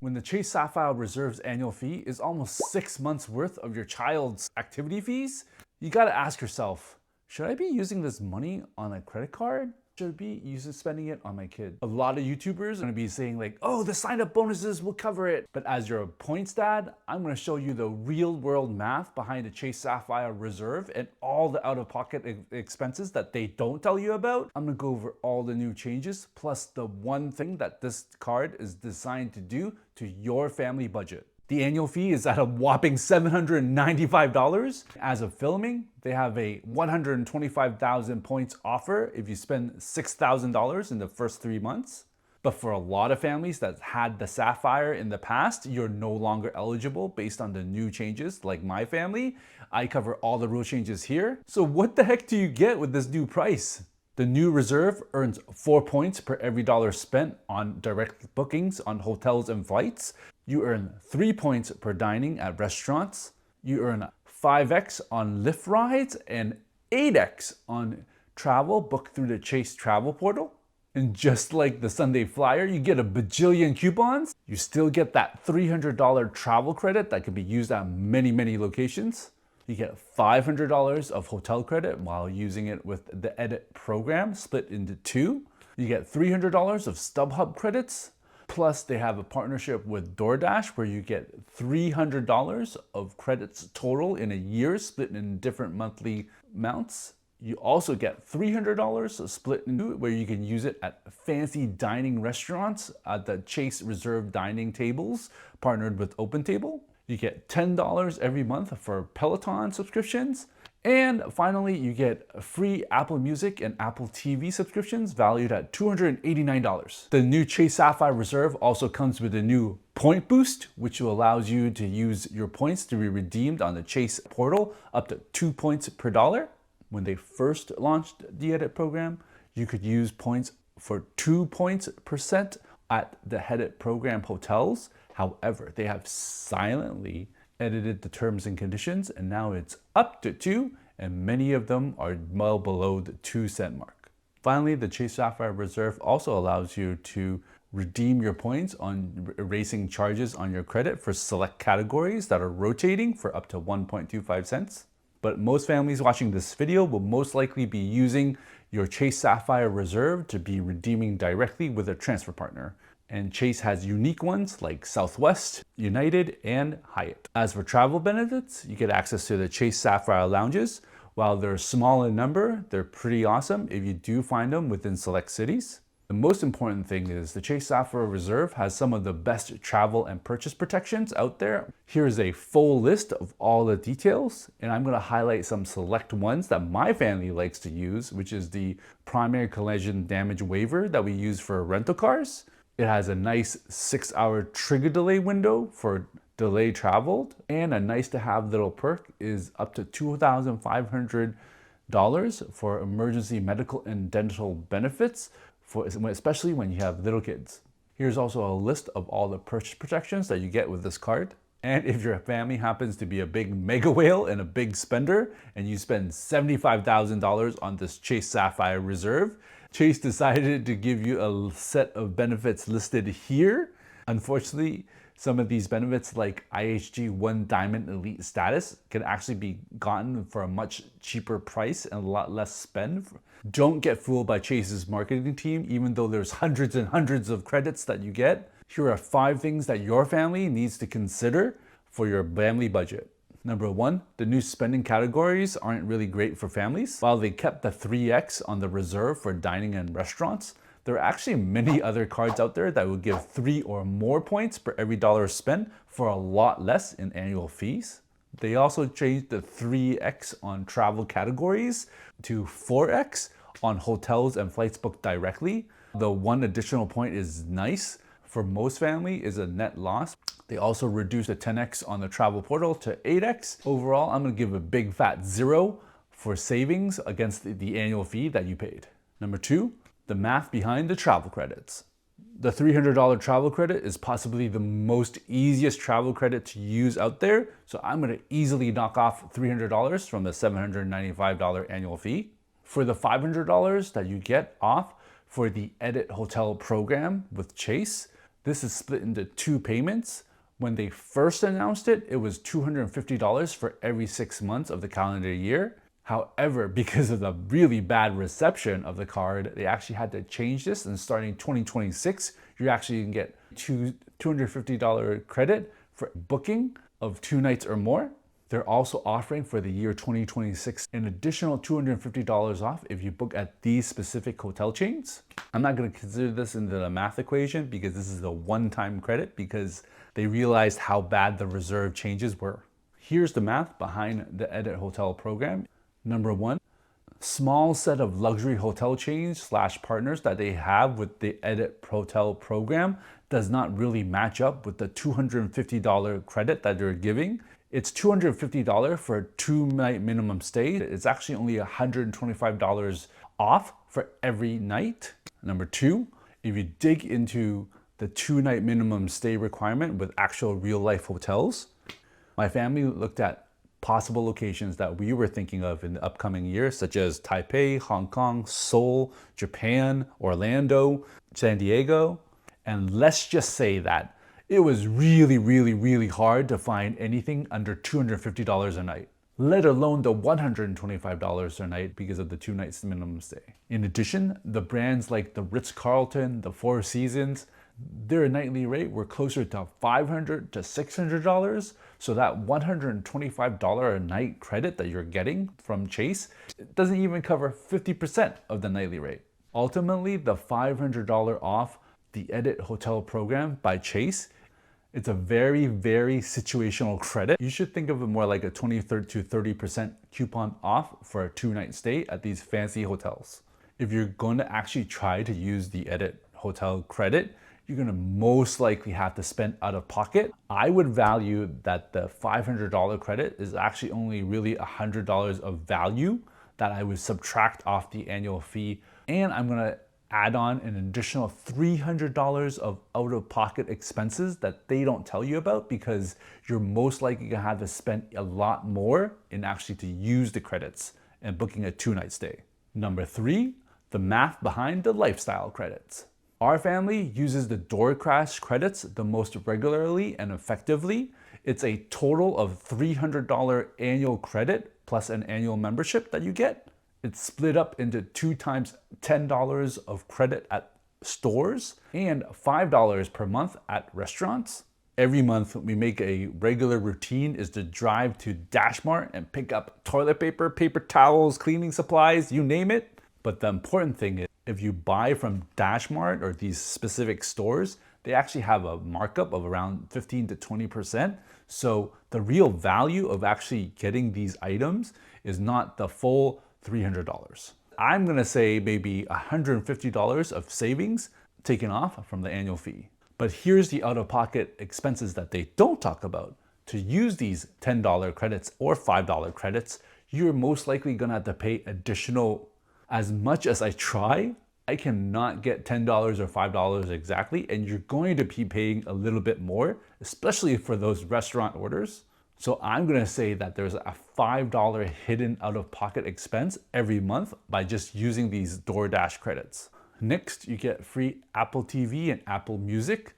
When the Chase Sapphire Reserve's annual fee is almost 6 months worth of your child's activity fees, you gotta ask yourself, should I be using this money on a credit card? Should I be spending it on my kid? A lot of YouTubers are gonna be saying like, oh, the sign up bonuses will cover it. But as your points dad, I'm gonna show you the real world math behind the Chase Sapphire Reserve and all the out of pocket expenses that they don't tell you about. I'm gonna go over all the new changes, plus the one thing that this card is designed to do to your family budget. The annual fee is at a whopping $795. As of filming, they have a 125,000 points offer if you spend $6,000 in the first 3 months. But for a lot of families that had the Sapphire in the past, you're no longer eligible based on the new changes, like my family. I cover all the rule changes here. So what the heck do you get with this new price? The new reserve earns 4 points per every dollar spent on direct bookings on hotels and flights. You earn 3 points per dining at restaurants. You earn 5x on Lyft rides and 8x on travel booked through the Chase travel portal. And just like the Sunday Flyer, you get a bajillion coupons. You still get that $300 travel credit that can be used at many locations. You get $500 of hotel credit while using it with the Edit program split into 2. You get $300 of StubHub credits. Plus, they have a partnership with DoorDash where you get $300 of credits total in a year split in different monthly amounts. You also get $300 split into where you can use it at fancy dining restaurants at the Chase Reserve dining tables partnered with OpenTable. You get $10 every month for Peloton subscriptions. And finally, you get free Apple Music and Apple TV subscriptions valued at $289. The new Chase Sapphire Reserve also comes with a new point boost, which allows you to use your points to be redeemed on the Chase portal up to 2 points per dollar. When they first launched the Edit program, you could use points for 2 points % at the Edit program hotels. However, they have silently edited the terms and conditions, and now it's up to 2, and many of them are well below the 2-cent mark. Finally, the Chase Sapphire Reserve also allows you to redeem your points on erasing charges on your credit for select categories that are rotating for up to 1.25 cents. But most families watching this video will most likely be using your Chase Sapphire Reserve to be redeeming directly with a transfer partner. And Chase has unique ones like Southwest, United, and Hyatt. As for travel benefits, you get access to the Chase Sapphire lounges. While they're small in number, they're pretty awesome if you do find them within select cities. The most important thing is the Chase Sapphire Reserve has some of the best travel and purchase protections out there. Here's a full list of all the details, and I'm gonna highlight some select ones that my family likes to use, which is the primary collision damage waiver that we use for rental cars. It has a nice 6-hour trigger delay window for delay traveled, and a nice to have little perk is up to $2,500 for emergency medical and dental benefits, especially when you have little kids. Here's also a list of all the purchase protections that you get with this card. And if your family happens to be a big mega whale and a big spender, and you spend $75,000 on this Chase Sapphire Reserve, Chase decided to give you a set of benefits listed here. Unfortunately, some of these benefits like IHG 1 Diamond Elite status can actually be gotten for a much cheaper price and a lot less spend. Don't get fooled by Chase's marketing team, even though there's hundreds and hundreds of credits that you get. Here are 5 things that your family needs to consider for your family budget. Number 1, the new spending categories aren't really great for families. While they kept the 3x on the reserve for dining and restaurants, there are actually many other cards out there that will give 3 or more points per every dollar spent for a lot less in annual fees. They also changed the 3x on travel categories to 4x on hotels and flights booked directly. The 1 additional point is nice. For most family is a net loss. They also reduced the 10x on the travel portal to 8x. Overall, I'm gonna give a big fat 0 for savings against the annual fee that you paid. Number 2, the math behind the travel credits. The $300 travel credit is possibly the most easiest travel credit to use out there. So I'm gonna easily knock off $300 from the $795 annual fee. For the $500 that you get off for the Edit Hotel program with Chase, This is split into 2 payments. When they first announced it, it was $250 for every 6 months of the calendar year. However, because of the really bad reception of the card, they actually had to change this, and starting 2026, you're actually gonna get $250 credit for booking of 2 nights or more. They're also offering for the year 2026 an additional $250 off if you book at these specific hotel chains. I'm not going to consider this into the math equation because this is a one-time credit because they realized how bad the reserve changes were. Here's the math behind the Edit Hotel program. Number 1, small set of luxury hotel chains / partners that they have with the Edit Hotel program does not really match up with the $250 credit that they're giving. It's $250 for a 2-night minimum stay. It's actually only $125 off for every night. Number 2, if you dig into the 2-night minimum stay requirement with actual real life hotels, my family looked at possible locations that we were thinking of in the upcoming years, such as Taipei, Hong Kong, Seoul, Japan, Orlando, San Diego. And let's just say that it was really hard to find anything under $250 a night, let alone the $125 a night because of the 2 nights minimum stay. In addition, the brands like the Ritz-Carlton, the Four Seasons, their nightly rate were closer to $500 to $600. So that $125 a night credit that you're getting from Chase doesn't even cover 50% of the nightly rate. Ultimately, the $500 off the Edit Hotel program by Chase, it's a very situational credit. You should think of it more like a 20 to 30% coupon off for a 2-night stay at these fancy hotels. If you're going to actually try to use the Edit Hotel credit, you're going to most likely have to spend out of pocket. I would value that the $500 credit is actually only really $100 of value that I would subtract off the annual fee, and I'm going to add on an additional $300 of out-of-pocket expenses that they don't tell you about because you're most likely gonna have to spend a lot more in actually to use the credits and booking a 2-night stay. Number 3, the math behind the lifestyle credits. Our family uses the door crash credits the most regularly and effectively. It's a total of $300 annual credit plus an annual membership that you get. It's split up into 2 times $10 of credit at stores and $5 per month at restaurants. Every month we make a regular routine is to drive to Dashmart and pick up toilet paper, paper towels, cleaning supplies, you name it. But the important thing is if you buy from Dashmart or these specific stores, they actually have a markup of around 15 to 20%. So the real value of actually getting these items is not the full $300. I'm gonna say maybe $150 of savings taken off from the annual fee. But here's the out-of-pocket expenses that they don't talk about. To use these $10 credits or $5 credits, you're most likely gonna have to pay additional. As much as I try, I cannot get $10 or $5 exactly, and you're going to be paying a little bit more, especially for those restaurant orders. So I'm gonna say that there's a $5 hidden out-of-pocket expense every month by just using these DoorDash credits. Next, you get free Apple TV and Apple Music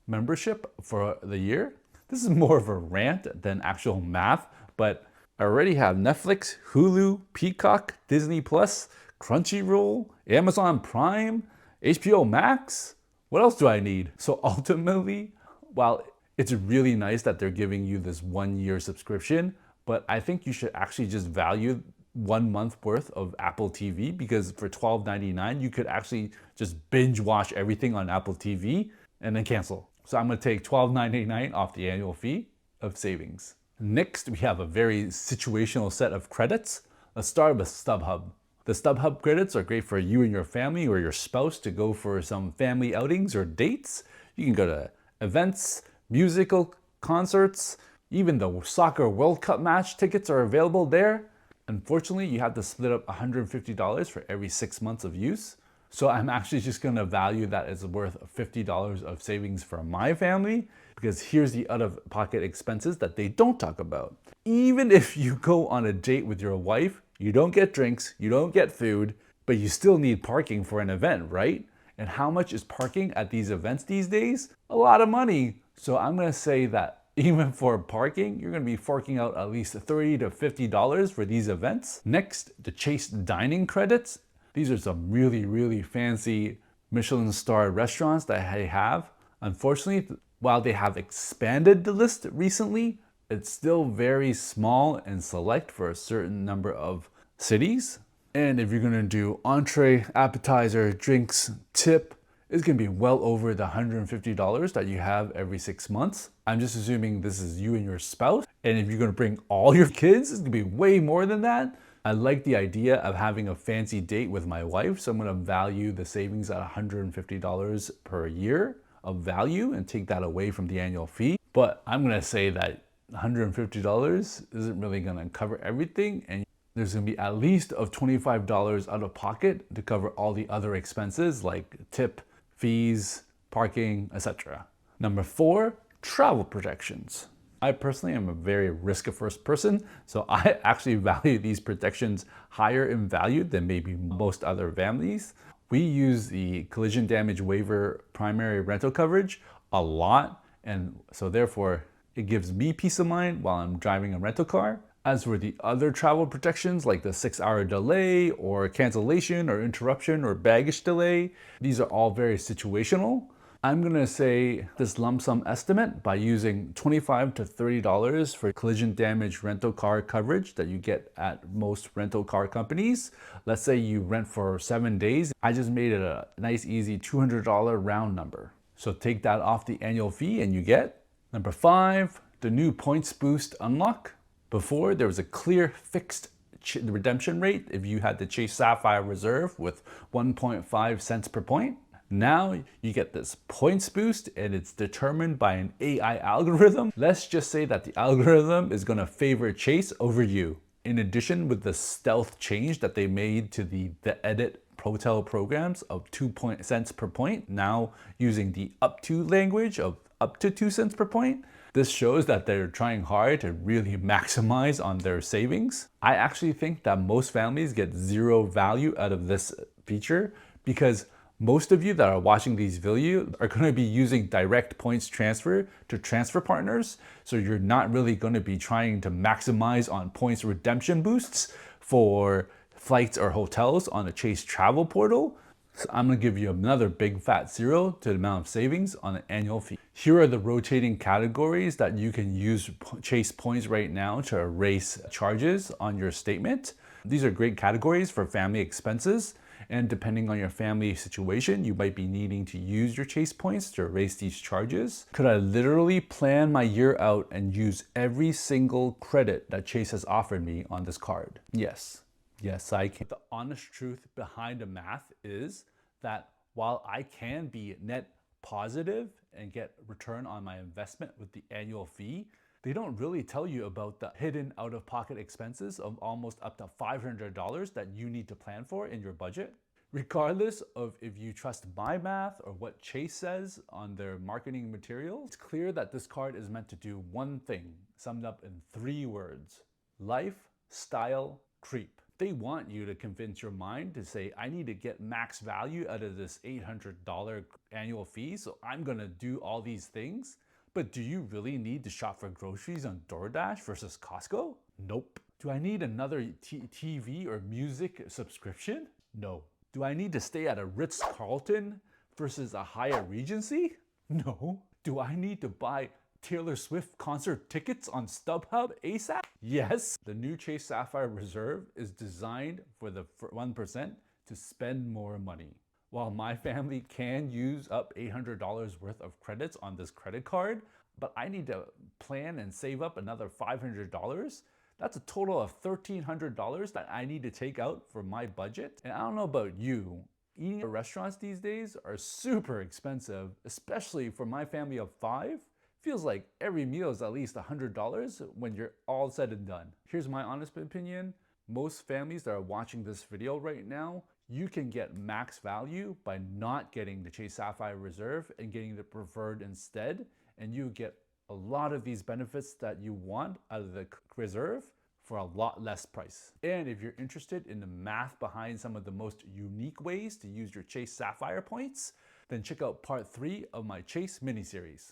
membership for the year. This is more of a rant than actual math, but I already have Netflix, Hulu, Peacock, Disney Plus, Crunchyroll, Amazon Prime, HBO Max. What else do I need? So ultimately, while it's really nice that they're giving you this 1-year subscription, but I think you should actually just value 1 month worth of Apple TV because for $12.99, you could actually just binge watch everything on Apple TV and then cancel. So I'm gonna take $12.99 off the annual fee of savings. Next, we have a very situational set of credits. Let's start with StubHub. The StubHub credits are great for you and your family or your spouse to go for some family outings or dates. You can go to events, musical concerts, even the soccer World Cup match tickets are available there. Unfortunately, you have to split up $150 for every 6 months of use. So I'm actually just gonna value that as worth $50 of savings for my family because here's the out-of-pocket expenses that they don't talk about. Even if you go on a date with your wife, you don't get drinks, you don't get food, but you still need parking for an event, right? And how much is parking at these events these days? A lot of money. So I'm gonna say that even for parking, you're gonna be forking out at least $30 to $50 for these events. Next, the Chase dining credits. These are some really fancy Michelin star restaurants that I have. Unfortunately, while they have expanded the list recently, it's still very small and select for a certain number of cities. And if you're gonna do entree, appetizer, drinks, tip, it's gonna be well over the $150 that you have every 6 months. I'm just assuming this is you and your spouse. And if you're gonna bring all your kids, it's gonna be way more than that. I like the idea of having a fancy date with my wife, so I'm gonna value the savings at $150 per year of value and take that away from the annual fee. But I'm gonna say that $150 isn't really gonna cover everything, and there's gonna be at least of $25 out of pocket to cover all the other expenses like tip, fees, parking, etc. Number 4, travel protections. I personally am a very risk-averse person, so I actually value these protections higher in value than maybe most other families. We use the collision damage waiver primary rental coverage a lot, and so therefore it gives me peace of mind while I'm driving a rental car. As for the other travel protections like the 6-hour delay or cancellation or interruption or baggage delay, these are all very situational. I'm gonna say this lump sum estimate by using $25 to $30 for collision damage rental car coverage that you get at most rental car companies. Let's say you rent for 7 days. I just made it a nice easy $200 round number. So take that off the annual fee and you get. Number 5, the new points boost unlock. Before, there was a clear fixed redemption rate if you had the Chase Sapphire Reserve with 1.5 cents per point. Now you get this points boost and it's determined by an AI algorithm. Let's just say that the algorithm is gonna favor Chase over you. In addition, with the stealth change that they made to the edit Protel programs of 2 cents per point, now using the up to language of up to 2 cents per point, this shows that they're trying hard to really maximize on their savings. I actually think that most families get zero value out of this feature because most of you that are watching these videos are going to be using direct points transfer to transfer partners. So you're not really going to be trying to maximize on points redemption boosts for flights or hotels on the Chase travel portal. So I'm gonna give you another big fat zero to the amount of savings on an annual fee. Here are the rotating categories that you can use Chase points right now to erase charges on your statement. These are great categories for family expenses. And depending on your family situation, you might be needing to use your Chase points to erase these charges. Could I literally plan my year out and use every single credit that Chase has offered me on this card? Yes. Yes, I can. The honest truth behind the math is that while I can be net positive and get return on my investment with the annual fee, they don't really tell you about the hidden out-of-pocket expenses of almost up to $500 that you need to plan for in your budget. Regardless of if you trust my math or what Chase says on their marketing materials, it's clear that this card is meant to do one thing, summed up in 3 words: lifestyle creep. They want you to convince your mind to say, I need to get max value out of this $800 annual fee, so I'm gonna do all these things. But do you really need to shop for groceries on DoorDash versus Costco? Nope. Do I need another TV or music subscription? No. Do I need to stay at a Ritz-Carlton versus a Hyatt Regency? No. Do I need to buy Taylor Swift concert tickets on StubHub ASAP? Yes. The new Chase Sapphire Reserve is designed for the 1% to spend more money. While my family can use up $800 worth of credits on this credit card, but I need to plan and save up another $500, that's a total of $1,300 that I need to take out for my budget. And I don't know about you, eating at restaurants these days are super expensive, especially for my family of 5. Feels like every meal is at least $100 when you're all said and done. Here's my honest opinion. Most families that are watching this video right now, you can get max value by not getting the Chase Sapphire Reserve and getting the Preferred instead. And you get a lot of these benefits that you want out of the Reserve for a lot less price. And if you're interested in the math behind some of the most unique ways to use your Chase Sapphire points, then check out part 3 of my Chase mini-series.